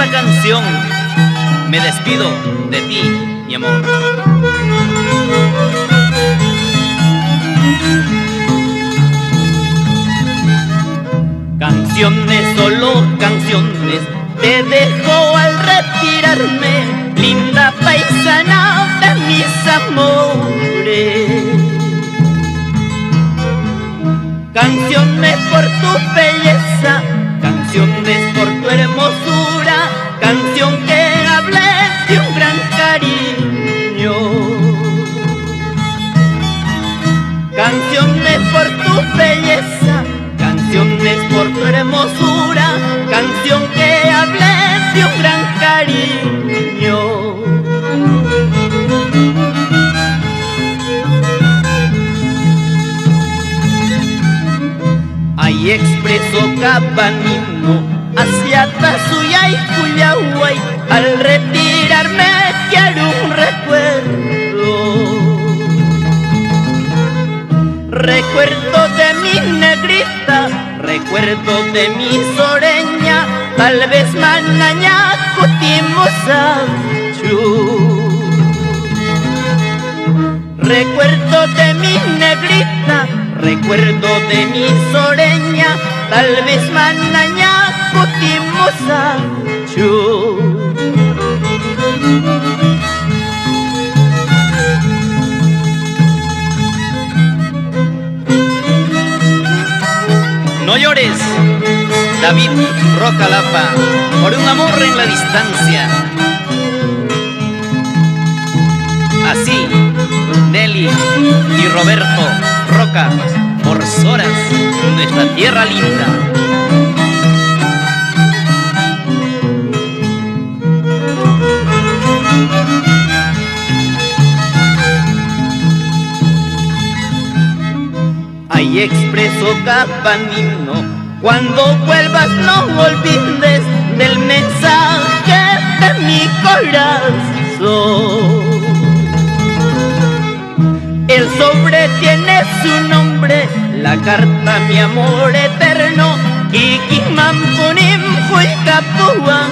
esta canción me despido de ti, mi amor. Canciones, solo canciones, te dejo al retirarme, linda paisana de mis amores. Canciones por tu belleza, canciones por tu hermosura, canción que hable de un gran cariño. Canciones por tu belleza, canciones por tu hermosura, canción que hable de un gran cariño. Ahí expreso Cabanino hacia Tasuya y Cuyahuay. Al retirarme quiero un recuerdo, recuerdo de mi negrita, recuerdo de mi soreña, tal vez manaña cutimos recuerdo de mi negrita, recuerdo de mi soreña, tal vez manaña cutimos No llores, David Rocalapa, por un amor en la distancia. Así, Nelly y Roberto Roca, por Soras, nuestra tierra linda. Ahí expreso Cabanino, cuando vuelvas no olvides del mensaje de mi corazón. El sobre tiene su nombre, la carta mi amor eterno, Ikimampunim Huicapuan.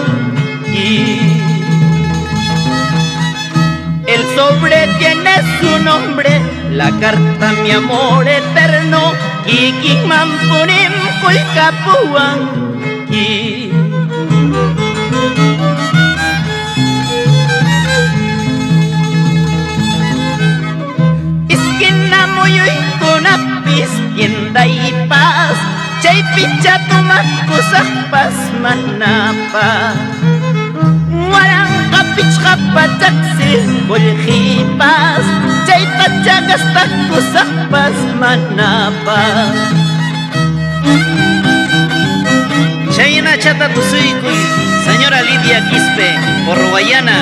El sobre tiene su nombre, la carta mi amor eterno, Ikimampunim Huicapuan. Tienda y paz, chay picha toma cosas paz manapa. Waranga pichka pataxi, bolji paz, chay tachagas ta cosas paz manapa. Chayna chata tusuikuy, señora Lidia Quispe, por Guayana.